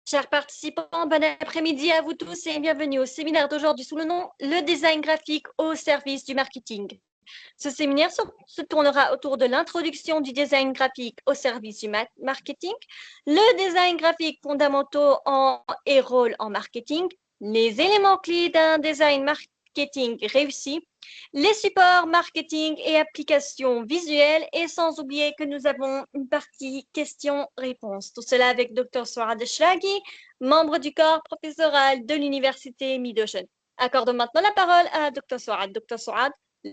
Chers participants, bon après-midi à vous tous et bienvenue au séminaire d'aujourd'hui sous le nom « Le design graphique au service du marketing ». Ce séminaire se tournera autour de l'introduction du design graphique au service du marketing, le design graphique fondamentaux et rôle en marketing, les éléments clés d'un design marketing réussi, les supports marketing et applications visuelles, et sans oublier que nous avons une partie questions-réponses. Tout cela avec Dr. Souad Shlaghi, membre du corps professoral de l'Université Mid-Ocean. Accordons maintenant la parole à Dr. Souad. Dr. Souad,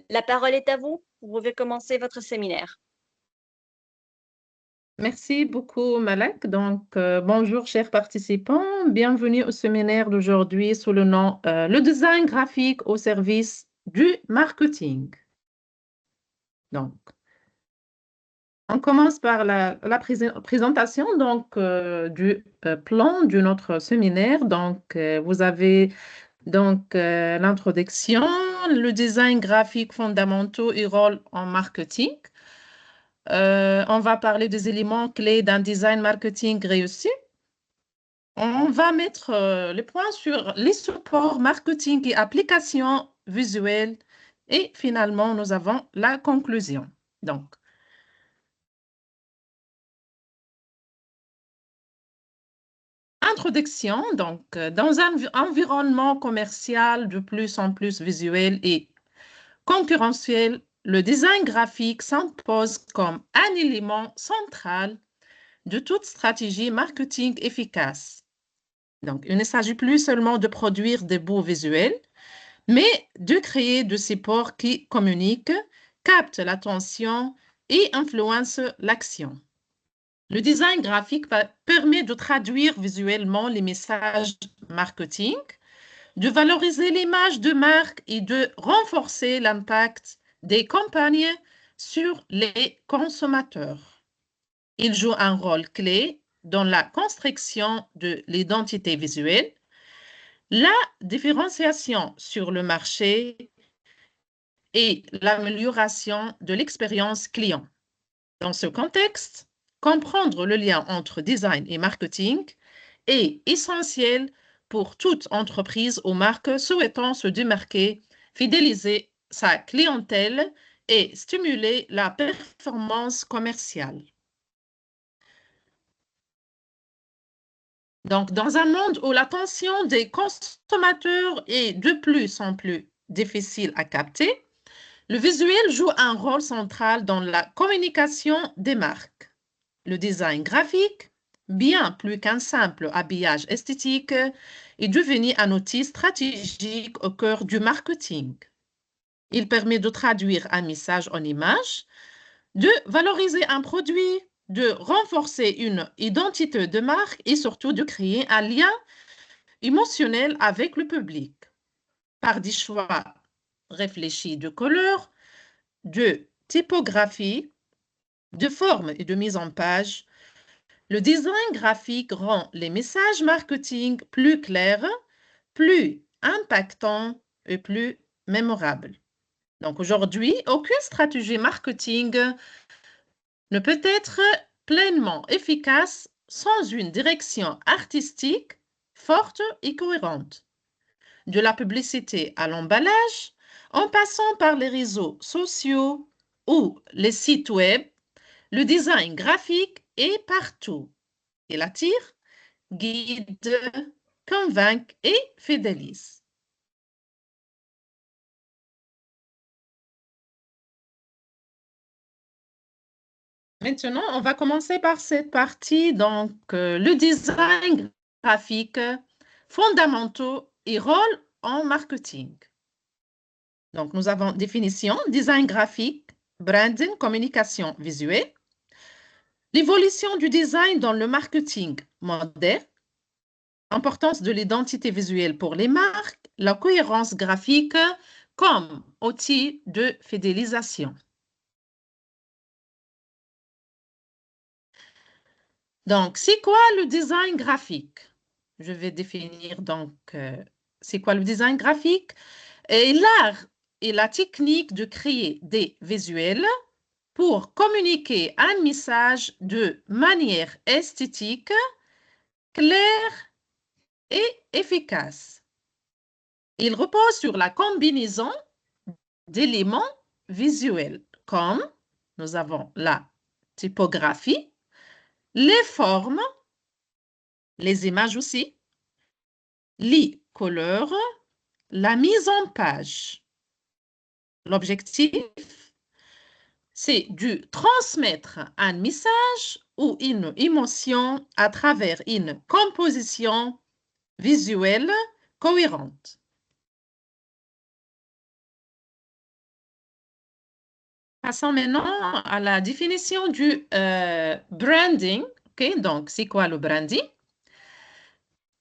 la parole est à vous. Vous pouvez commencer votre séminaire. Merci beaucoup, Malak. Donc, bonjour, chers participants. Bienvenue au séminaire d'aujourd'hui sous le nom Le design graphique au service du marketing. Donc, on commence par la présentation donc, du plan de notre séminaire. Donc, vous avez donc l'introduction, le design graphique fondamentaux et rôle en marketing. On va parler des éléments clés d'un design marketing réussi. On va mettre les points sur les supports marketing et applications visuelles. Et finalement, nous avons la conclusion. Donc, introduction. Donc, dans un environnement commercial de plus en plus visuel et concurrentiel, le design graphique s'impose comme un élément central de toute stratégie marketing efficace. Donc, il ne s'agit plus seulement de produire des beaux visuels, mais de créer des supports qui communiquent, captent l'attention et influencent l'action. Le design graphique permet de traduire visuellement les messages marketing, de valoriser l'image de marque et de renforcer l'impact des campagnes sur les consommateurs. Il joue un rôle clé dans la construction de l'identité visuelle, la différenciation sur le marché et l'amélioration de l'expérience client. Dans ce contexte, comprendre le lien entre design et marketing est essentiel pour toute entreprise ou marque souhaitant se démarquer, fidéliser sa clientèle et stimuler la performance commerciale. Donc, dans un monde où l'attention des consommateurs est de plus en plus difficile à capter, le visuel joue un rôle central dans la communication des marques. Le design graphique, bien plus qu'un simple habillage esthétique, est devenu un outil stratégique au cœur du marketing. Il permet de traduire un message en images, de valoriser un produit, de renforcer une identité de marque et surtout de créer un lien émotionnel avec le public. Par des choix réfléchis de couleurs, de typographie, de forme et de mise en page, le design graphique rend les messages marketing plus clairs, plus impactants et plus mémorables. Donc aujourd'hui, aucune stratégie marketing ne peut être pleinement efficace sans une direction artistique forte et cohérente. De la publicité à l'emballage, en passant par les réseaux sociaux ou les sites web, le design graphique est partout. Il attire, guide, convainc et fidélise. Maintenant, on va commencer par cette partie, donc le design graphique, fondamentaux et rôle en marketing. Donc, nous avons définition, design graphique, branding, communication visuelle, l'évolution du design dans le marketing moderne, importance de l'identité visuelle pour les marques, la cohérence graphique comme outil de fidélisation. Donc, c'est quoi le design graphique? Je vais définir donc c'est quoi le design graphique? Et l'art et la technique de créer des visuels pour communiquer un message de manière esthétique clair et efficace. Il repose sur la combinaison d'éléments visuels, comme nous avons la typographie, les formes, les images aussi, les couleurs, la mise en page. L'objectif, c'est de transmettre un message ou une émotion à travers une composition visuelle cohérente. Passons maintenant à la définition du branding. Okay? Donc, c'est quoi le branding?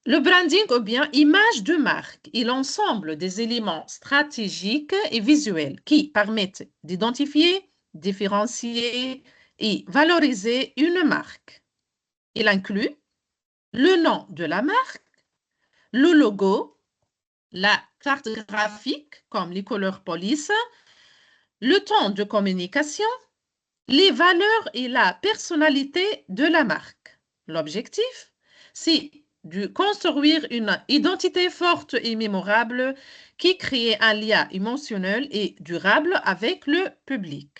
Le branding, ou bien image de marque, est l'ensemble des éléments stratégiques et visuels qui permettent d'identifier, différencier et valoriser une marque. Il inclut le nom de la marque, le logo, la carte graphique comme les couleurs police, le ton de communication, les valeurs et la personnalité de la marque. L'objectif, c'est de construire une identité forte et mémorable qui crée un lien émotionnel et durable avec le public.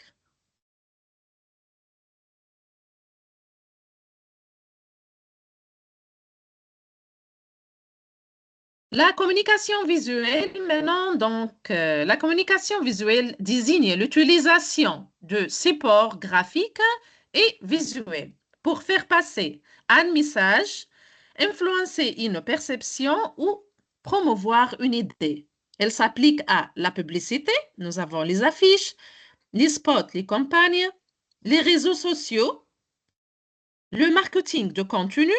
La communication visuelle, maintenant, donc, la communication visuelle désigne l'utilisation de supports graphiques et visuels pour faire passer un message, influencer une perception ou promouvoir une idée. Elle s'applique à la publicité, nous avons les affiches, les spots, les campagnes, les réseaux sociaux, le marketing de contenu,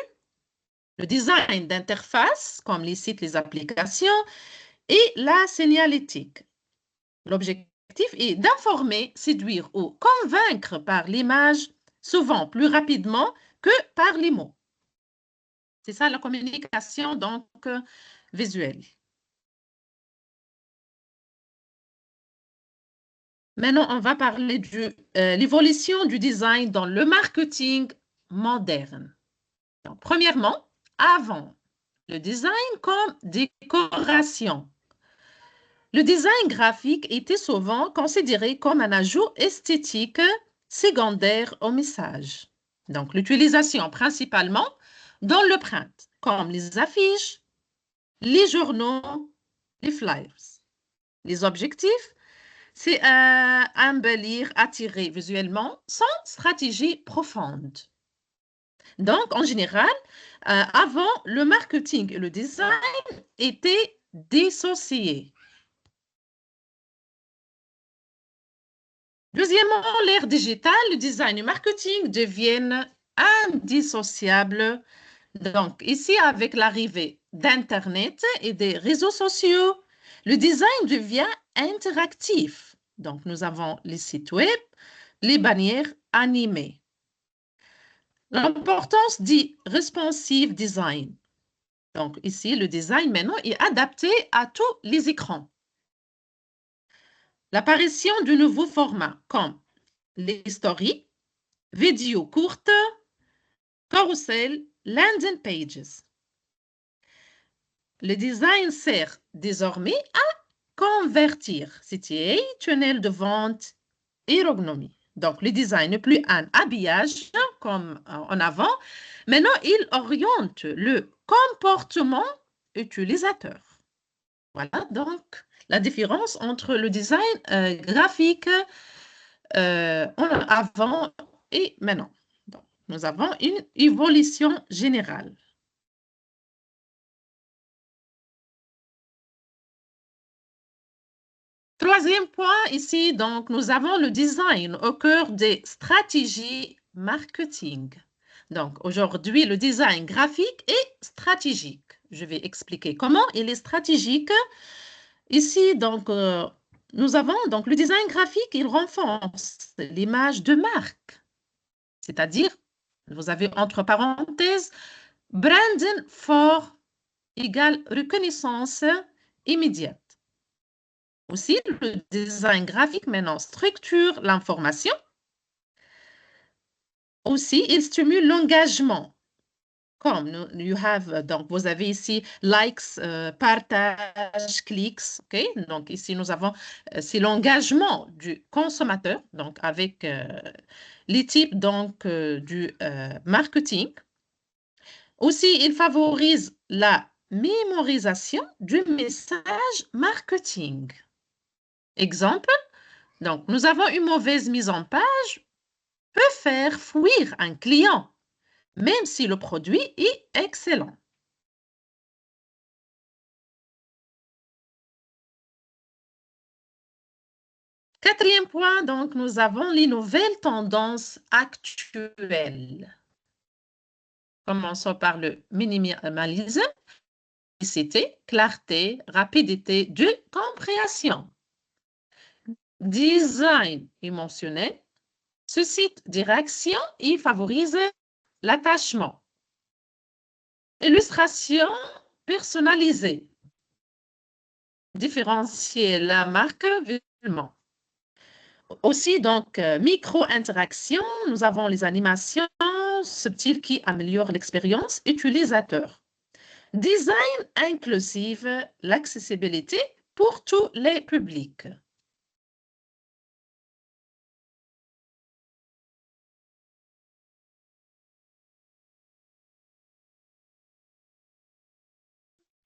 le design d'interface, comme les sites, les applications, et la signalétique. L'objectif est d'informer, séduire ou convaincre par l'image, souvent plus rapidement que par les mots. C'est ça la communication donc visuelle. Maintenant, on va parler de l'évolution du design dans le marketing moderne. Donc, premièrement, avant le design comme décoration. Le design graphique était souvent considéré comme un ajout esthétique secondaire au message. Donc, l'utilisation principalement dans le print, comme les affiches, les journaux, les flyers. Les objectifs, c'est embellir, attirer visuellement sans stratégie profonde. Donc, en général, avant, le marketing et le design étaient dissociés. Deuxièmement, l'ère digitale, le design et le marketing deviennent indissociables. Donc, ici, avec l'arrivée d'Internet et des réseaux sociaux, le design devient interactif. Donc, nous avons les sites web, les bannières animées. L'importance du responsive design. Donc, ici, le design maintenant est adapté à tous les écrans. L'apparition de nouveaux formats comme les stories, vidéos courtes, carousel, landing pages. Le design sert désormais à convertir CTA, tunnel de vente, ergonomie. Donc, le design n'est plus un habillage comme en avant. Maintenant, il oriente le comportement utilisateur. Voilà donc la différence entre le design graphique avant et maintenant. Donc, nous avons une évolution générale. Troisième point ici, donc, nous avons le design au cœur des stratégies marketing. Donc, aujourd'hui, le design graphique est stratégique. Je vais expliquer comment il est stratégique. Ici, donc, nous avons donc le design graphique, il renforce l'image de marque. C'est-à-dire, vous avez entre parenthèses, branding for égale reconnaissance immédiate. Aussi, le design graphique maintenant structure l'information. Aussi, il stimule l'engagement. comme donc vous avez ici likes, partage, clics, ok? Donc ici nous avons c'est l'engagement du consommateur, donc avec les types donc du marketing. Aussi, il favorise la mémorisation du message marketing. Exemple, donc nous avons une mauvaise mise en page peut faire fuir un client, même si le produit est excellent. Quatrième point, donc, nous avons les nouvelles tendances actuelles. Commençons par le minimalisme, simplicité, clarté, rapidité de compréhension. Design émotionnel suscite des réactions et favorise l'attachement. Illustration personnalisée. Différencier la marque visuellement. Aussi, donc, micro-interaction, nous avons les animations subtiles qui améliorent l'expérience utilisateur. Design inclusif, l'accessibilité pour tous les publics.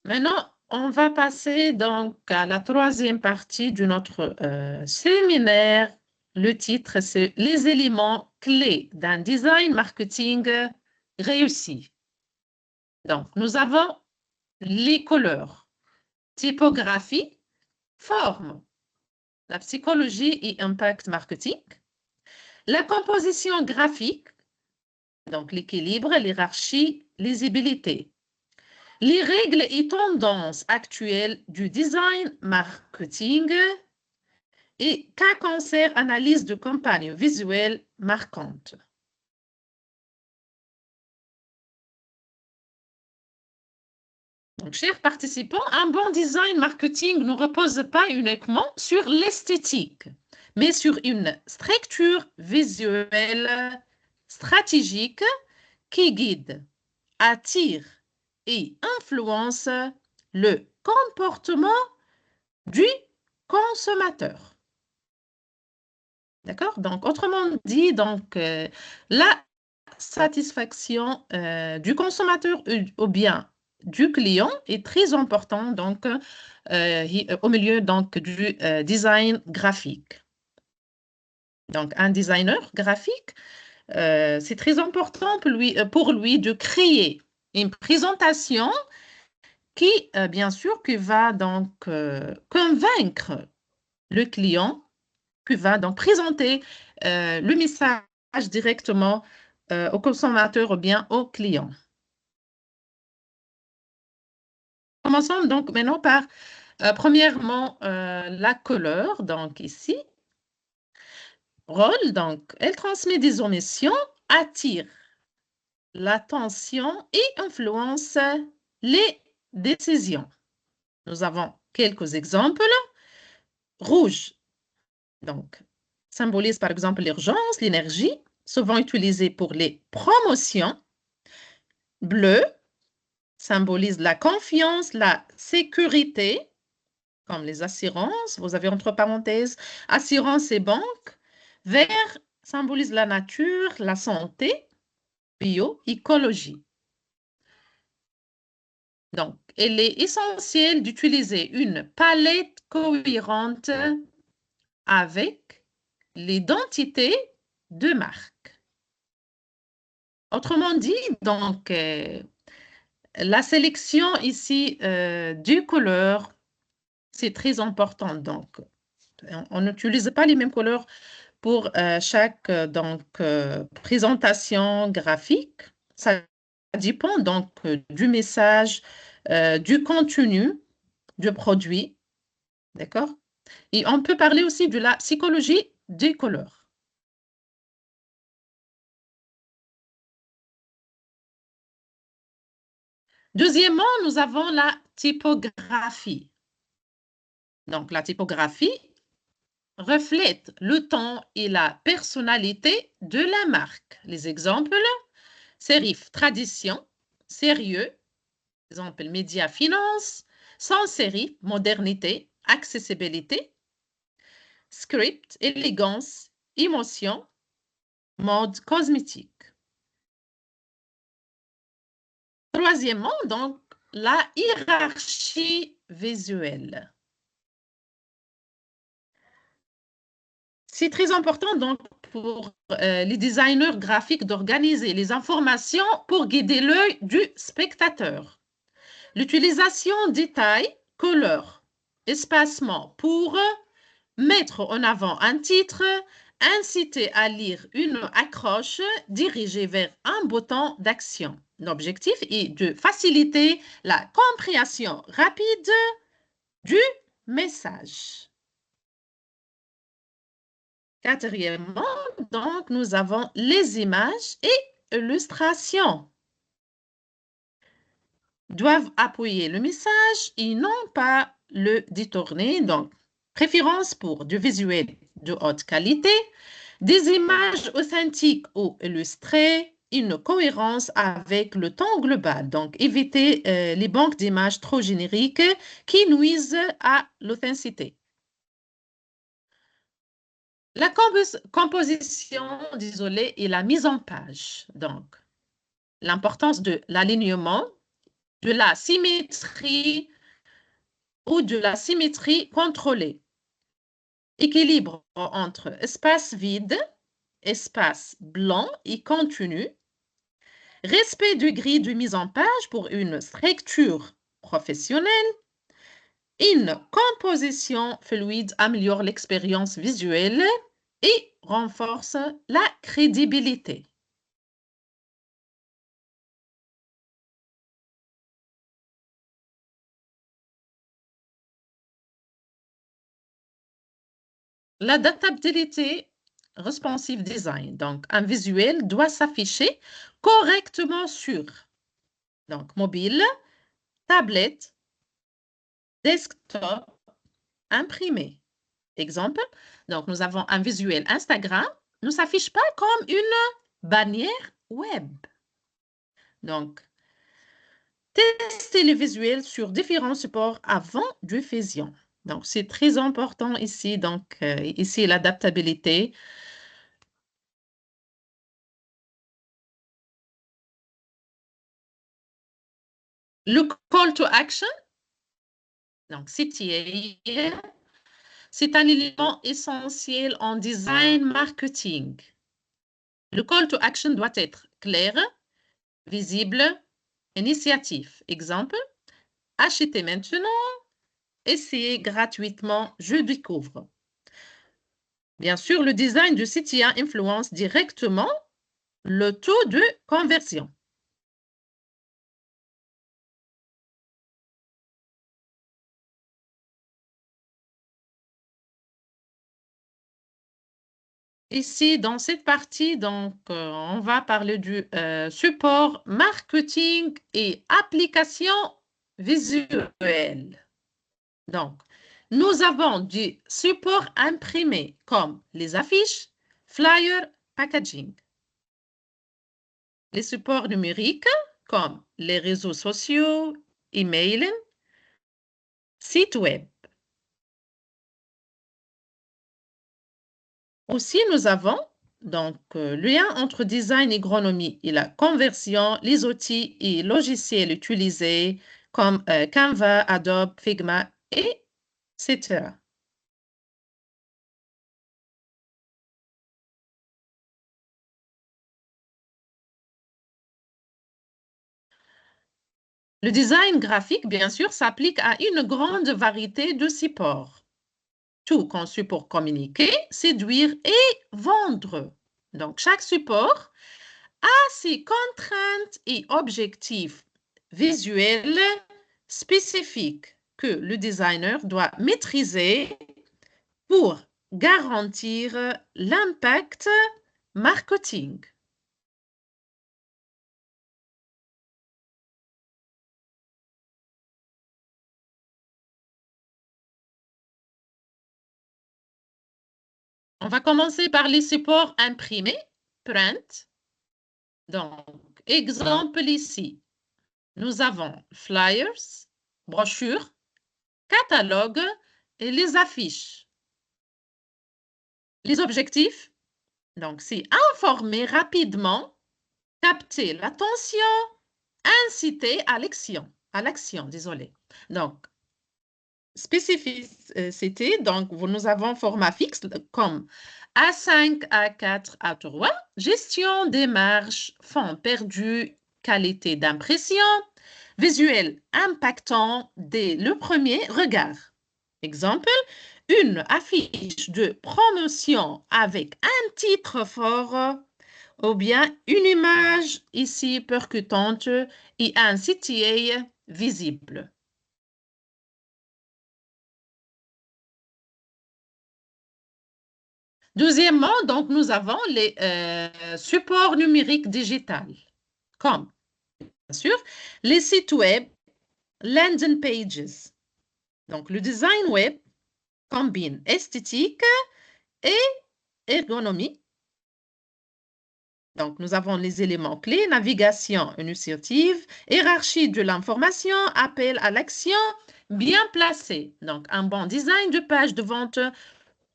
Maintenant, on va passer donc à la troisième partie de notre séminaire. Le titre, c'est les éléments clés d'un design marketing réussi. Donc, nous avons les couleurs, typographie, forme, la psychologie et impact marketing, la composition graphique, donc l'équilibre, l'hierarchie, lisibilité, les règles et tendances actuelles du design marketing et cas concert analyse de campagne visuelle marquante. Donc, chers participants, un bon design marketing ne repose pas uniquement sur l'esthétique, mais sur une structure visuelle stratégique qui guide, attire et influence le comportement du consommateur. D'accord? Donc, autrement dit, donc, la satisfaction du consommateur ou bien du client est très important donc, au milieu donc, du design graphique. Donc, un designer graphique, c'est très important pour lui de créer une présentation qui, bien sûr, qui va donc convaincre le client, qui va donc présenter le message directement au consommateur ou bien au client. Commençons donc maintenant par, premièrement, la couleur. Donc ici, rôle, donc, elle transmet des émotions, attire l'attention et influence les décisions. Nous avons quelques exemples. Rouge, donc, symbolise par exemple l'urgence, l'énergie, souvent utilisée pour les promotions. Bleu symbolise la confiance, la sécurité, comme les assurances. Vous avez entre parenthèses assurance et banque. Vert symbolise la nature, la santé, bioécologie. Donc, il est essentiel d'utiliser une palette cohérente avec l'identité de marque. Autrement dit, donc, la sélection ici du couleur, c'est très important. Donc, on n'utilise pas les mêmes couleurs pour chaque donc, présentation graphique. Ça dépend donc du message, du contenu, du produit. D'accord? Et on peut parler aussi de la psychologie des couleurs. Deuxièmement, nous avons la typographie. Donc, la typographie reflète le ton et la personnalité de la marque. Les exemples, serif, tradition, sérieux, exemple médias, finance, sans série, modernité, accessibilité, script, élégance, émotion, mode cosmétique. Troisièmement, donc, la hiérarchie visuelle. C'est très important donc pour les designers graphiques d'organiser les informations pour guider l'œil du spectateur. L'utilisation des tailles, couleurs, espacement pour mettre en avant un titre, inciter à lire une accroche dirigée vers un bouton d'action. L'objectif est de faciliter la compréhension rapide du message. Quatrièmement, donc, nous avons les images et illustrations. Doivent appuyer le message et non pas le détourner. Donc, préférence pour du visuel de haute qualité, des images authentiques ou illustrées, une cohérence avec le temps global. Donc, éviter les banques d'images trop génériques qui nuisent à l'authenticité. La composition, désolé, et la mise en page. Donc, l'importance de l'alignement, de la symétrie ou de la symétrie contrôlée. Équilibre entre espace vide, espace blanc et contenu. Respect du gris de mise en page pour une structure professionnelle. Une composition fluide améliore l'expérience visuelle et renforce la crédibilité. L'adaptabilité responsive design. Donc, un visuel doit s'afficher correctement sur donc, mobile, tablette, desktop, imprimé. Exemple, donc nous avons un visuel Instagram, ne s'affiche pas comme une bannière web. Donc, testez le visuel sur différents supports avant diffusion. Donc, c'est très important ici. Donc, ici, l'adaptabilité. Le call to action, donc CTA, c'est un élément essentiel en design marketing. Le call to action doit être clair, visible, initiatif. Exemple, achetez maintenant, essayez gratuitement, je découvre. Bien sûr, le design du CTA influence directement le taux de conversion. Ici, dans cette partie, donc, on va parler du support marketing et application visuelle. Donc, nous avons du support imprimé comme les affiches, flyers, packaging. Les supports numériques comme les réseaux sociaux, email, sites web. Aussi, nous avons donc le lien entre design et agronomie et la conversion, les outils et logiciels utilisés comme Canva, Adobe, Figma, etc. Le design graphique, bien sûr, s'applique à une grande variété de supports. Tout conçu pour communiquer, séduire et vendre. Donc, chaque support a ses contraintes et objectifs visuels spécifiques que le designer doit maîtriser pour garantir l'impact marketing. On va commencer par les supports imprimés, print. Donc, exemple ici, Nous avons flyers, brochures, catalogues et les affiches. Les objectifs, donc, c'est informer rapidement, capter l'attention, inciter à l'action, désolé. Donc, spécificité, donc nous avons format fixe comme A5, A4, A3, gestion des marges, fonds perdus, qualité d'impression, visuel impactant dès le premier regard. Exemple, une affiche de promotion avec un titre fort ou bien une image ici percutante et un CTA visible. Deuxièmement, donc, nous avons les supports numériques digitales, comme, bien sûr, les sites web, landing pages. Donc, le design web combine esthétique et ergonomie. Donc, nous avons les éléments clés, navigation initiative, hiérarchie de l'information, appel à l'action, bien placé. Donc, un bon design de page de vente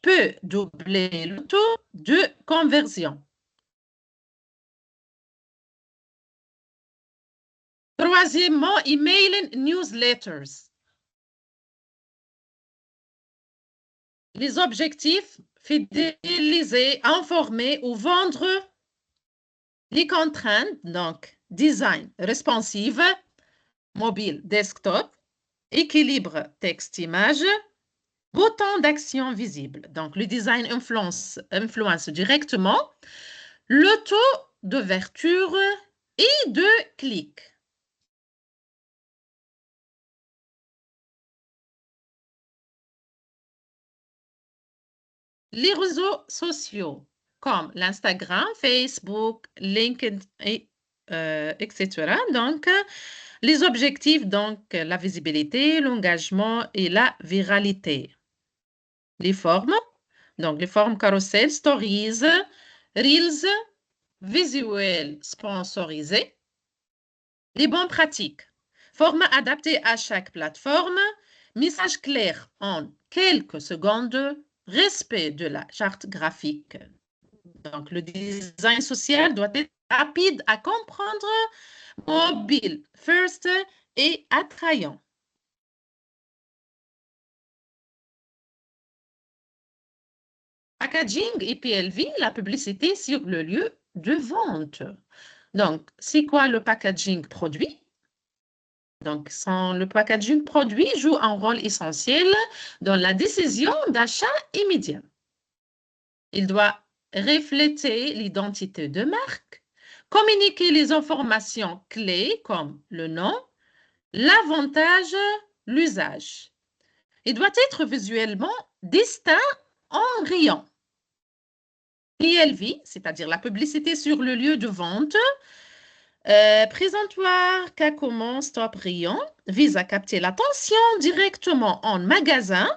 peut doubler le taux de conversion. Troisièmement, email newsletters. Les objectifs, fidéliser, informer ou vendre. Les contraintes, donc design responsive, mobile, desktop, équilibre texte-image, bouton d'action visible. Donc, le design influence directement le taux d'ouverture et de clic. Les réseaux sociaux comme l'Instagram, Facebook, LinkedIn, etc. Donc, les objectifs, donc la visibilité, l'engagement et la viralité. Les formes, donc les formes carousel, stories, reels, visuels sponsorisés. Les bonnes pratiques, format adapté à chaque plateforme, message clair en quelques secondes, respect de la charte graphique. Donc, le design social doit être rapide à comprendre, mobile first et attrayant. Packaging et PLV, la publicité sur le lieu de vente. Donc, c'est quoi le packaging produit? Donc, le packaging produit joue un rôle essentiel dans la décision d'achat immédiat. Il doit refléter l'identité de marque, communiquer les informations clés comme le nom, l'avantage, l'usage. Il doit être visuellement distinct en riant. PLV, c'est-à-dire la publicité sur le lieu de vente, présentoir, cas comment, stop, rayon, vise à capter l'attention directement en magasin,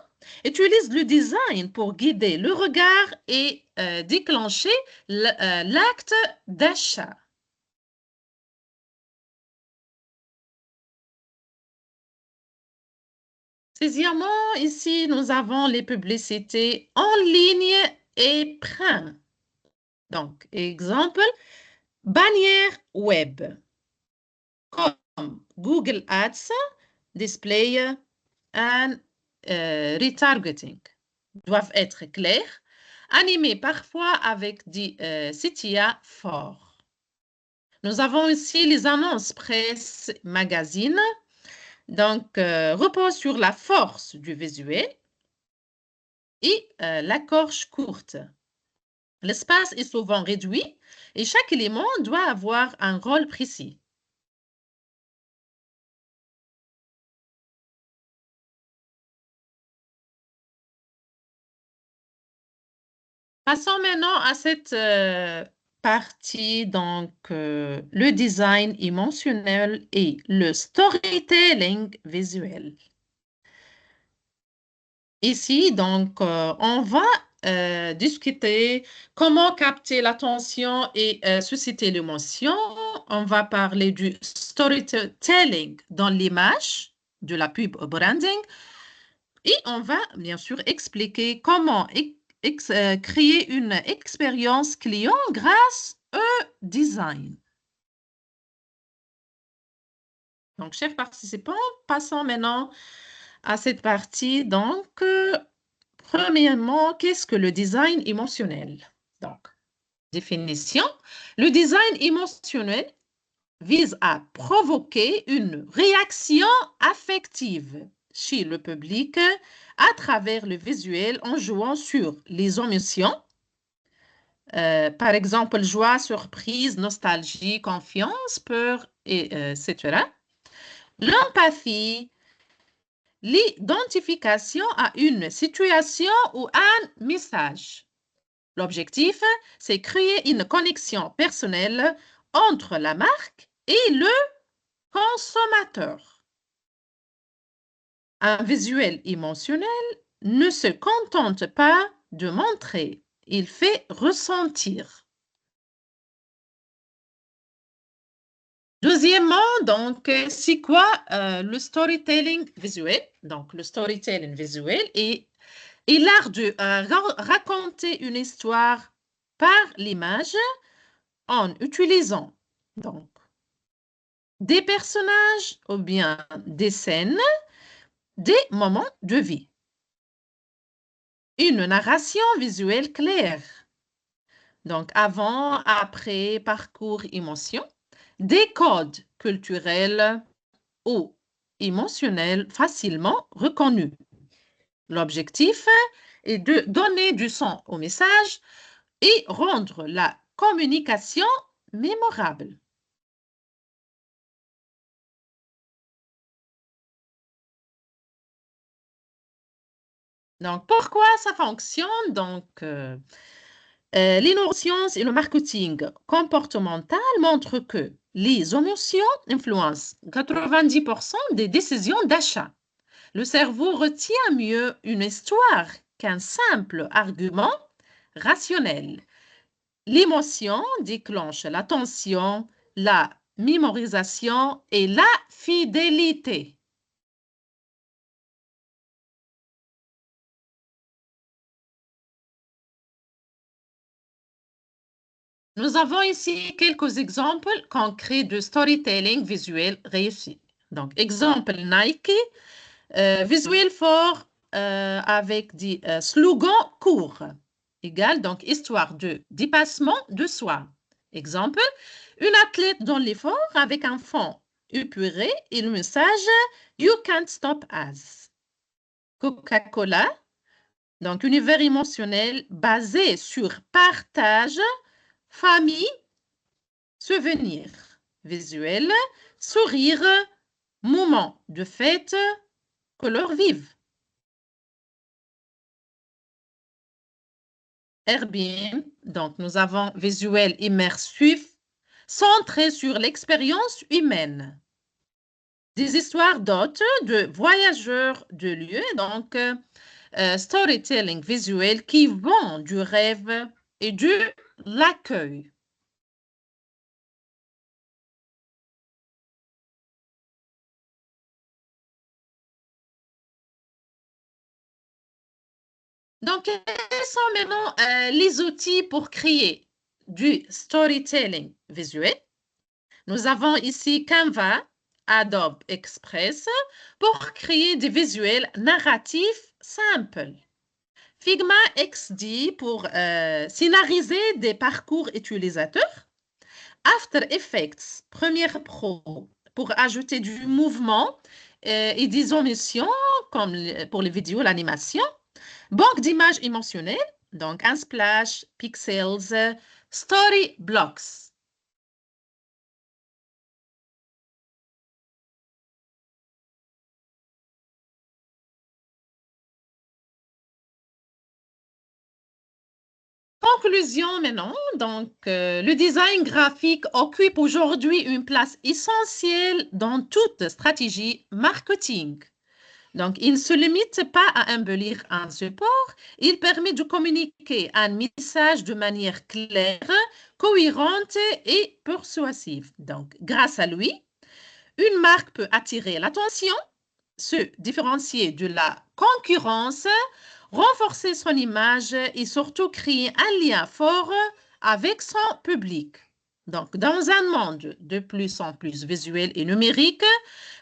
utilise le design pour guider le regard et déclencher l'acte d'achat. Sixièmement, ici, nous avons les publicités en ligne et print. Donc, exemple, bannière web, comme Google Ads, display and retargeting, doivent être clairs, animés parfois avec des CTA forts. Nous avons aussi les annonces presse, magazines, donc reposent sur la force du visuel et la corche courte. L'espace est souvent réduit et chaque élément doit avoir un rôle précis. Passons maintenant à cette partie, donc le design émotionnel et le storytelling visuel. Ici, donc, on va discuter comment capter l'attention et susciter l'émotion. On va parler du storytelling dans l'image, de la pub au branding. Et on va bien sûr expliquer comment créer une expérience client grâce au design. Donc, chers participants, passons maintenant à cette partie. Donc, premièrement, qu'est-ce que le design émotionnel? Donc, définition. Le design émotionnel vise à provoquer une réaction affective chez le public à travers le visuel en jouant sur les émotions. Par exemple, joie, surprise, nostalgie, confiance, peur, etc. L'empathie, l'identification à une situation ou un message. L'objectif, c'est créer une connexion personnelle entre la marque et le consommateur. Un visuel émotionnel ne se contente pas de montrer, il fait ressentir. Deuxièmement, donc, c'est quoi le storytelling visuel? Donc, le storytelling visuel est l'art de raconter une histoire par l'image en utilisant donc des personnages ou bien des scènes, des moments de vie. Une narration visuelle claire. Donc, avant, après, parcours, émotion. Des codes culturels ou émotionnels facilement reconnus. L'objectif est de donner du sens au message et rendre la communication mémorable. Donc, pourquoi ça fonctionne? Donc, les neurosciences et le marketing comportemental montrent que les émotions influencent 90% des décisions d'achat. Le cerveau retient mieux une histoire qu'un simple argument rationnel. L'émotion déclenche l'attention, la mémorisation et la fidélité. Nous avons ici quelques exemples concrets de storytelling visuel réussi. Donc, exemple Nike, visuel fort avec des slogans courts. Égal, donc, histoire de dépassement de soi. Exemple, une athlète dans l'effort avec un fond épuré et le message « You can't stop us ». Coca-Cola, donc, univers émotionnel basé sur partage, famille, souvenir, visuel, sourire, moment de fête, couleurs vives. Airbnb, donc nous avons visuel immersif, centré sur l'expérience humaine. Des histoires d'hôtes, de voyageurs de lieux, donc storytelling visuel qui vont du rêve et de l'accueil. Donc, quels sont maintenant les outils pour créer du storytelling visuel? Nous avons ici Canva, Adobe Express pour créer des visuels narratifs simples. Figma XD pour scénariser des parcours utilisateurs. After Effects Premiere Pro pour ajouter du mouvement et des émotions comme pour les vidéos, l'animation. Banque d'images émotionnelles, donc Unsplash, Pixels, Storyblocks. Conclusion maintenant, donc le design graphique occupe aujourd'hui une place essentielle dans toute stratégie marketing. Donc, il ne se limite pas à embellir un support, il permet de communiquer un message de manière claire, cohérente et persuasive. Donc, grâce à lui, une marque peut attirer l'attention, se différencier de la concurrence, renforcer son image et surtout créer un lien fort avec son public. Donc, dans un monde de plus en plus visuel et numérique,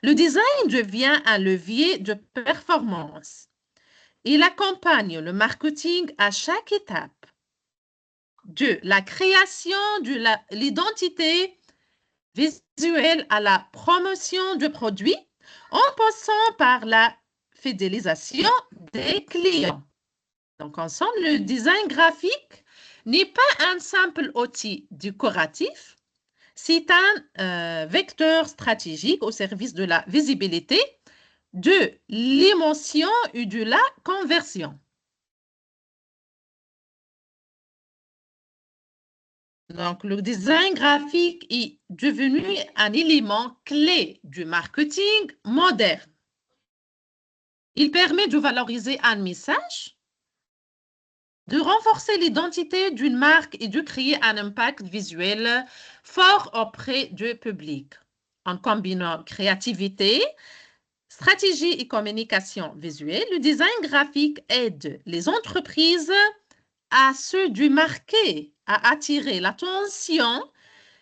le design devient un levier de performance. Il accompagne le marketing à chaque étape, de la création de l'identité visuelle à la promotion de produits, en passant par la fidélisation des clients. Donc, ensemble, le design graphique n'est pas un simple outil décoratif, c'est un vecteur stratégique au service de la visibilité, de l'émotion et de la conversion. Donc, le design graphique est devenu un élément clé du marketing moderne. Il permet de valoriser un message, de renforcer l'identité d'une marque et de créer un impact visuel fort auprès du public. En combinant créativité, stratégie et communication visuelle, le design graphique aide les entreprises à se démarquer, à attirer l'attention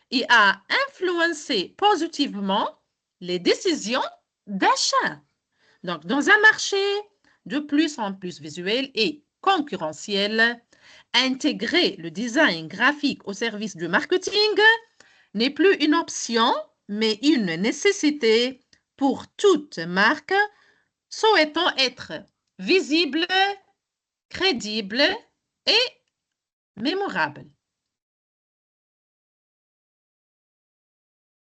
et à influencer positivement les décisions d'achat. Donc, dans un marché de plus en plus visuel et concurrentiel, intégrer le design graphique au service du marketing n'est plus une option, mais une nécessité pour toute marque souhaitant être visible, crédible et mémorable.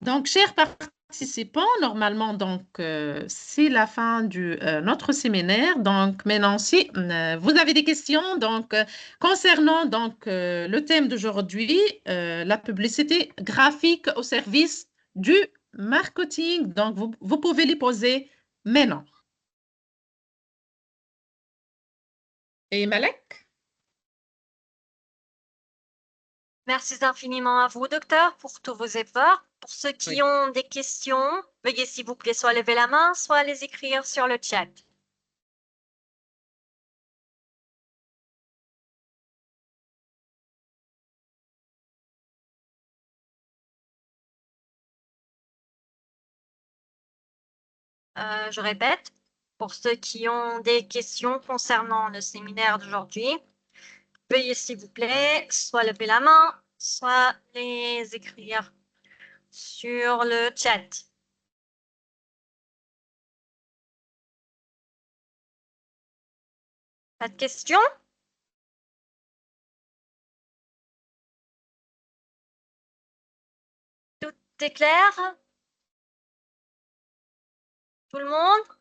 Donc, chers participants, normalement, c'est la fin de notre séminaire. Donc, maintenant, si vous avez des questions concernant le thème d'aujourd'hui, la publicité graphique au service du marketing, donc vous pouvez les poser maintenant. Et Malek? Merci infiniment à vous, docteur, pour tous vos efforts. Pour ceux qui Oui. ont des questions, veuillez s'il vous plaît soit lever la main, soit les écrire sur le chat. Je répète, pour ceux qui ont des questions concernant le séminaire d'aujourd'hui, veuillez s'il vous plaît soit lever la main, soit les écrire sur le chat. Pas de questions? Tout est clair? Tout le monde?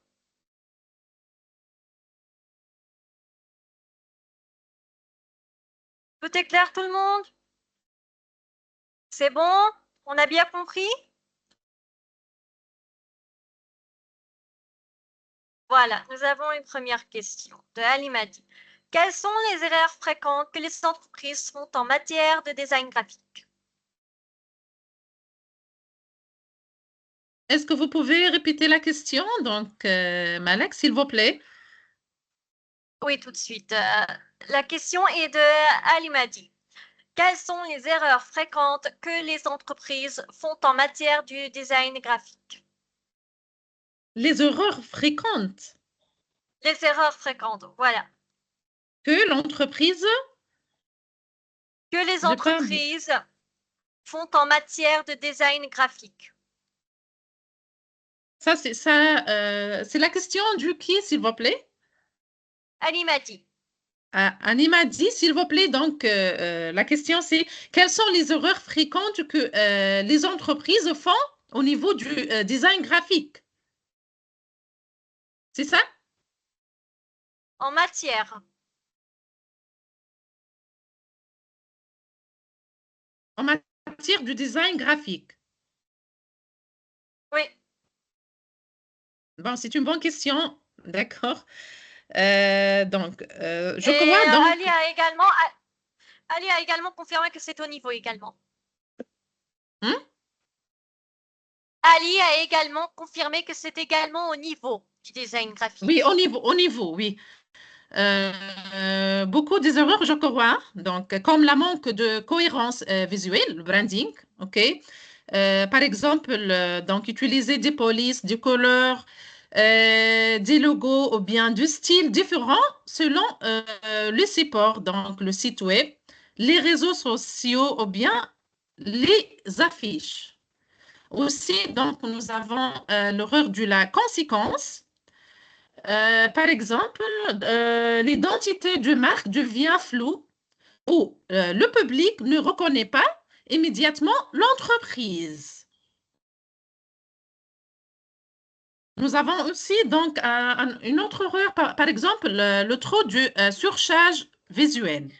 Tout est clair, tout le monde? C'est bon? On a bien compris? Voilà, nous avons une première question de Alimadi. Quelles sont les erreurs fréquentes que les entreprises font en matière de design graphique? Est-ce que vous pouvez répéter la question? Donc, Malek, s'il vous plaît. Oui, tout de suite. La question est de Alimadi. Quelles sont les erreurs fréquentes que les entreprises font en matière du design graphique? Les erreurs fréquentes Les erreurs fréquentes, voilà. que l'entreprise... Que les J'ai pas... entreprises font en matière de design graphique. Ça, c'est la question du qui, s'il vous plaît? Alimadi. Anima dit, s'il vous plaît, donc la question c'est quelles sont les erreurs fréquentes que les entreprises font au niveau du design graphique? C'est ça? En matière. En matière du design graphique. Oui. Bon, c'est une bonne question. D'accord. Je Et crois donc. Ali a également confirmé que c'est au niveau également. Hmm? Ali a également confirmé que c'est également au niveau du design Oui, graphique. au niveau, oui. Beaucoup des erreurs, je crois, donc, comme la manque de cohérence visuelle, le branding, OK? Par exemple, donc, utiliser des polices, des couleurs, des logos ou bien du style différent selon le support, donc le site web, les réseaux sociaux ou bien les affiches. Aussi, donc, nous avons l'erreur de la conséquence. Par exemple, l'identité de marque devient floue ou le public ne reconnaît pas immédiatement l'entreprise. Nous avons aussi donc une autre erreur, par exemple, le trop de surcharge visuel.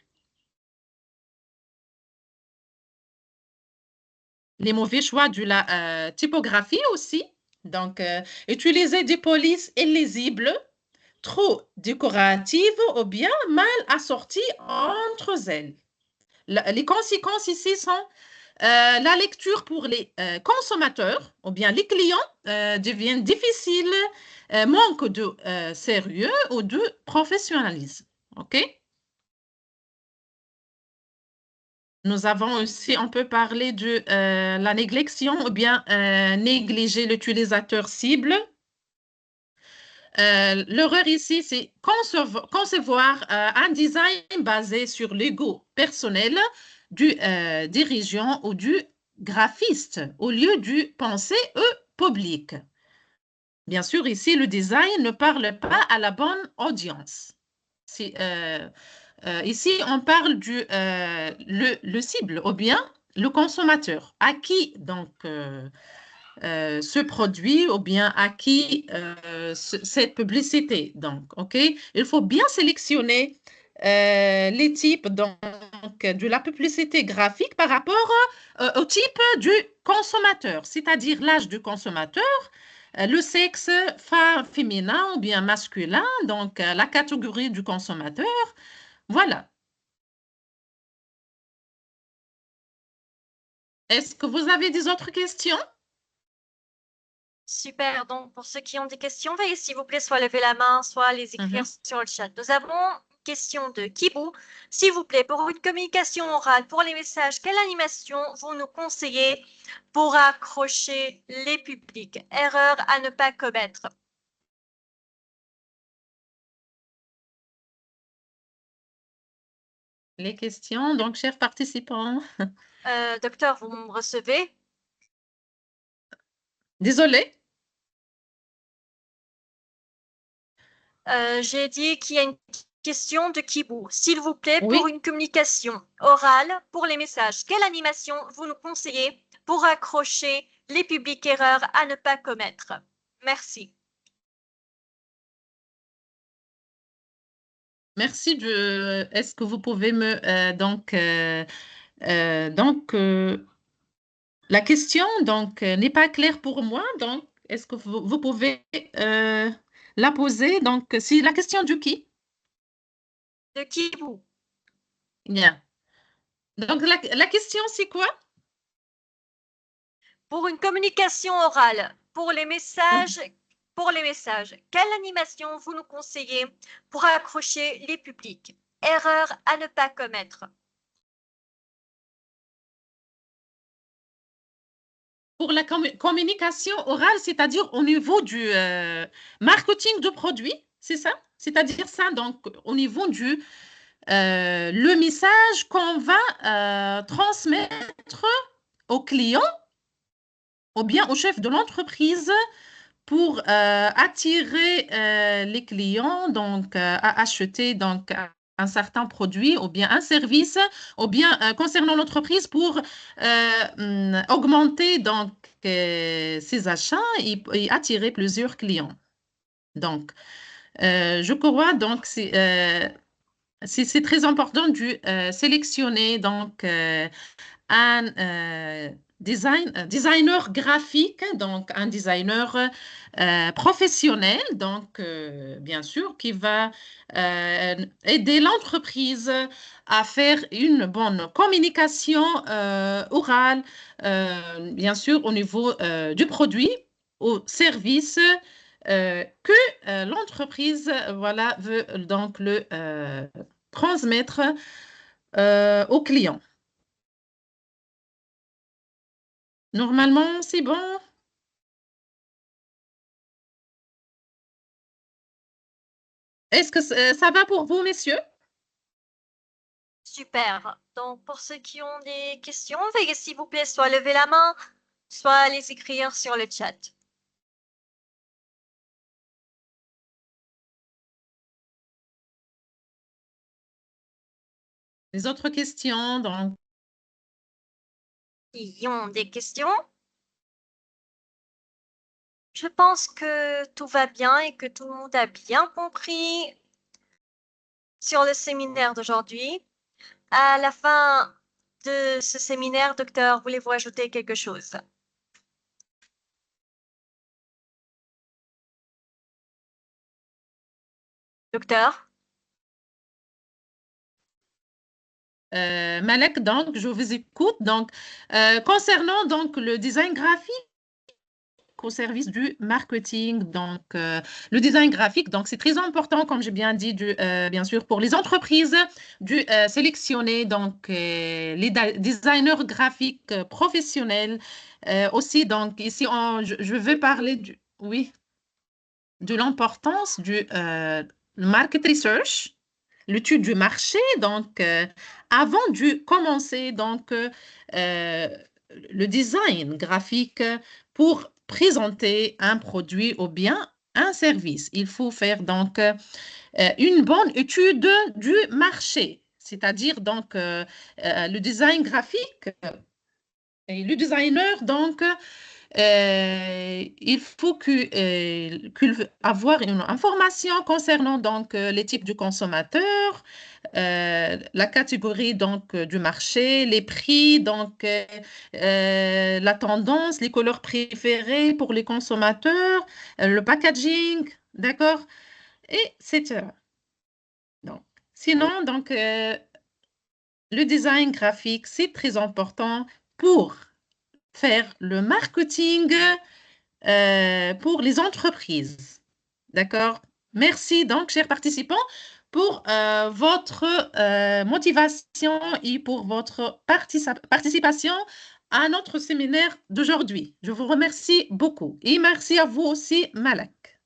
Les mauvais choix de la typographie aussi. Donc, utiliser des polices illisibles, trop décoratives ou bien mal assorties entre elles. Les conséquences ici sont la lecture pour les consommateurs ou bien les clients devient difficile, manque de sérieux ou de professionnalisme. OK? Nous avons aussi, on peut parler de la néglektion ou bien négliger l'utilisateur cible. L'erreur ici, c'est concevoir un design basé sur l'ego personnel du dirigeant ou du graphiste au lieu du penser public. Bien sûr, ici, le design ne parle pas à la bonne audience. Ici, on parle le cible ou bien le consommateur, à qui donc ce produit ou bien à qui cette publicité. Donc, OK, il faut bien sélectionner les types donc, de la publicité graphique par rapport au type du consommateur, c'est-à-dire l'âge du consommateur, le sexe féminin ou bien masculin, donc la catégorie du consommateur. Voilà. Est-ce que vous avez des autres questions? Super. Donc, pour ceux qui ont des questions, veuillez s'il vous plaît soit lever la main, soit les écrire sur le chat. Nous avons une question de Kibou. S'il vous plaît, pour une communication orale, pour les messages, quelle animation vous nous conseillez pour accrocher les publics? Erreur à ne pas commettre. Les questions, donc, chers participants. Docteur, vous me recevez? Désolée. J'ai dit qu'il y a une question de Kibou. S'il vous plaît, pour Oui. une communication orale, pour les messages, quelle animation vous nous conseillez pour accrocher les publics erreurs à ne pas commettre? Merci. Merci. Est-ce que vous pouvez me la question donc n'est pas claire pour moi. Donc, est-ce que vous pouvez euh, la poser? Donc, c'est la question du qui? De Kibou. Bien. Donc, la question, c'est quoi? Pour une communication orale, pour les messages, quelle animation vous nous conseillez pour accrocher les publics? Erreur à ne pas commettre. Pour la communication orale, c'est-à-dire au niveau du marketing de produits, c'est ça? C'est-à-dire ça, donc au niveau du le message qu'on va transmettre au client ou bien au chef de l'entreprise pour attirer les clients donc à acheter donc un certain produit ou bien un service ou bien concernant l'entreprise pour augmenter donc ses achats et attirer plusieurs clients. Donc, je crois donc c'est très important de sélectionner donc un designer graphique, donc un designer professionnel, donc bien sûr, qui va aider l'entreprise à faire une bonne communication orale, bien sûr, au niveau du produit, au service que l'entreprise voilà, veut donc le transmettre au client. Normalement, c'est bon. Est-ce que ça va pour vous, messieurs? Super. Donc, pour ceux qui ont des questions, veuillez s'il vous plaît soit lever la main, soit les écrire sur le chat. Les autres questions, donc, Qui ont des questions? Je pense que tout va bien et que tout le monde a bien compris sur le séminaire d'aujourd'hui. À la fin de ce séminaire, docteur, voulez-vous ajouter quelque chose? Docteur? Malek, donc, je vous écoute. Donc, concernant donc le design graphique au service du marketing, donc le design graphique, donc c'est très important, comme j'ai bien dit, bien sûr pour les entreprises, de sélectionner donc les designers graphiques professionnels. Aussi, donc ici, je vais parler oui, de l'importance du market research, l'étude du marché. Donc, avant de commencer donc, le design graphique pour présenter un produit ou bien un service, il faut faire donc une bonne étude du marché, c'est-à-dire donc le design graphique et le designer donc il faut avoir une information concernant donc les types de consommateurs, la catégorie donc du marché, les prix, donc la tendance, les couleurs préférées pour les consommateurs, le packaging, d'accord, etc. Donc, sinon, donc le design graphique, c'est très important pour faire le marketing pour les entreprises. D'accord? Merci donc, chers participants, pour votre motivation et pour votre participation à notre séminaire d'aujourd'hui. Je vous remercie beaucoup et merci à vous aussi, Malak.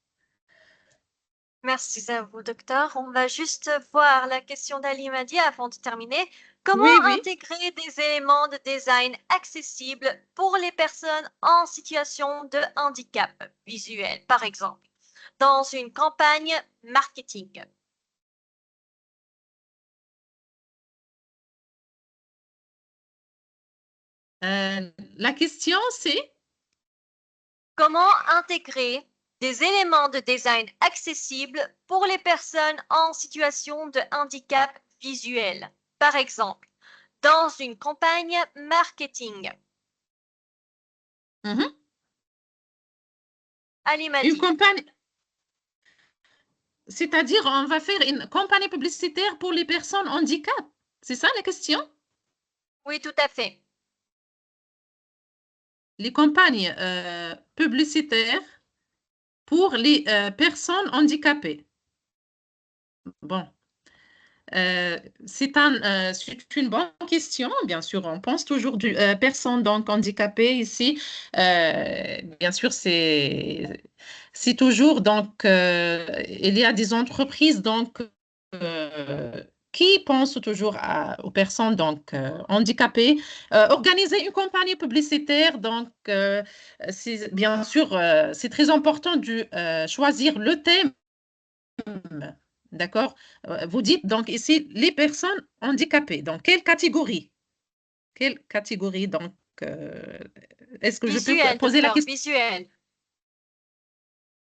Merci à vous, docteur. On va juste voir la question d'Ali Madi avant de terminer. Comment Oui, oui. intégrer des éléments de design accessibles pour les personnes en situation de handicap visuel, par exemple, dans une campagne marketing? La question, c'est Comment intégrer des éléments de design accessibles pour les personnes en situation de handicap visuel, par exemple, dans une campagne marketing? mhm, Ali une Madi. campagne, c'est-à-dire on va faire une campagne publicitaire pour les personnes handicap. C'est ça la question? Oui, tout à fait. Les campagnes publicitaires pour les personnes handicapées. Bon, c'est une bonne question, bien sûr. On pense toujours du personnes donc handicapées ici. Bien sûr, c'est toujours donc il y a des entreprises donc qui pensent toujours aux personnes donc handicapées. Organiser une campagne publicitaire, donc c'est bien sûr c'est très important de choisir le thème. D'accord? Vous dites donc ici les personnes handicapées. Donc, quelle catégorie? Quelle catégorie? Donc, est-ce que je peux Visuel, poser la docteur, question visuel.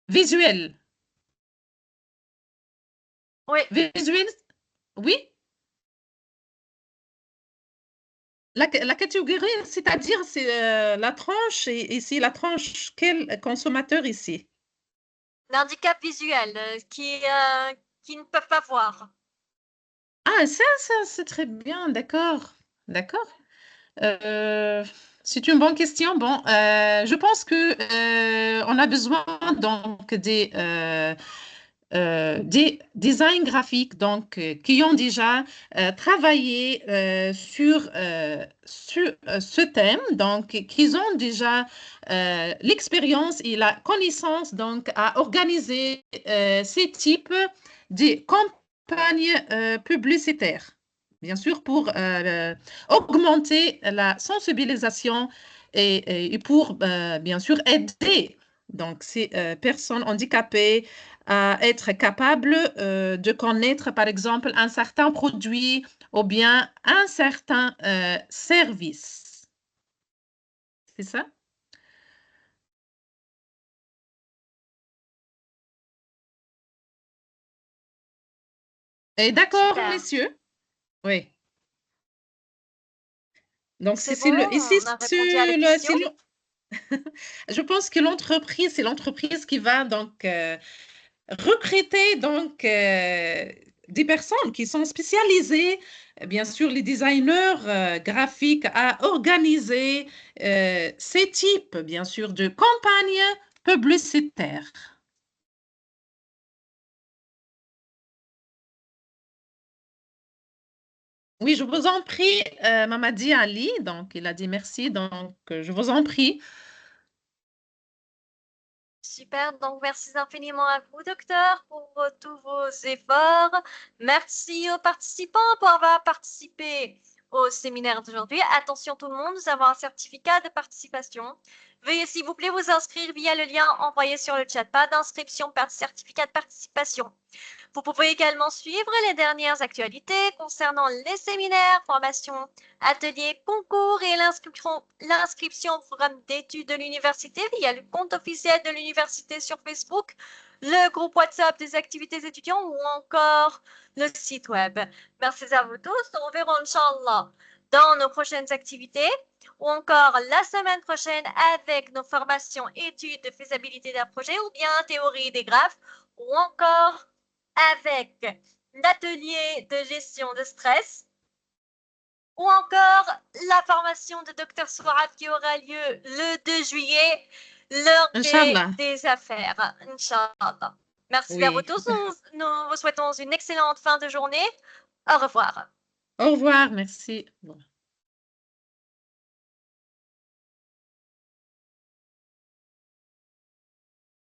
visuelle? Oui, Visuelle, oui? La catégorie, c'est-à-dire, c'est la tranche, et ici, la tranche, quel consommateur ici? L'handicap visuel qui ne peuvent pas voir. Ah, ça, c'est très bien, d'accord, d'accord. Euh, c'est une bonne question. Bon, je pense que on a besoin donc des designs graphiques donc qui ont déjà travaillé sur ce thème, donc qu'ils ont déjà l'expérience et la connaissance donc à organiser ces types de campagnes publicitaires. Bien sûr, pour augmenter la sensibilisation et pour, bien sûr, aider donc, ces personnes handicapées à être capables de connaître, par exemple, un certain produit ou bien un certain service. C'est ça? Et d'accord, Super. messieurs? Oui. Donc, C'est bon, ici, on a répondu à la question. je pense que c'est l'entreprise qui va donc recruter donc des personnes qui sont spécialisées, bien sûr les designers graphiques, à organiser ces types, bien sûr, de campagnes publicitaires. Oui, je vous en prie, Mamadi Ali, donc il a dit merci, donc je vous en prie. Super, donc merci infiniment à vous, docteur, pour tous vos efforts. Merci aux participants pour avoir participé au séminaire d'aujourd'hui. Attention tout le monde, nous avons un certificat de participation. Veuillez s'il vous plaît vous inscrire via le lien envoyé sur le chat. Pas d'inscription, pas de certificat de participation. Vous pouvez également suivre les dernières actualités concernant les séminaires, formations, ateliers, concours et l'inscription au programme d'études de l'université via le compte officiel de l'université sur Facebook, le groupe WhatsApp des activités étudiants ou encore le site web. Merci à vous tous. Nous reverrons, Inch'Allah, dans nos prochaines activités ou encore la semaine prochaine avec nos formations études de faisabilité d'un projet ou bien théorie des graphes ou encore avec l'atelier de gestion de stress ou encore la formation de Dr Souarab qui aura lieu le 2 juillet, l'heure Inch'Allah. des affaires. Inch'Allah. Merci à vous Oui. tous. Nous vous souhaitons une excellente fin de journée. Au revoir. Au revoir, merci. Bon.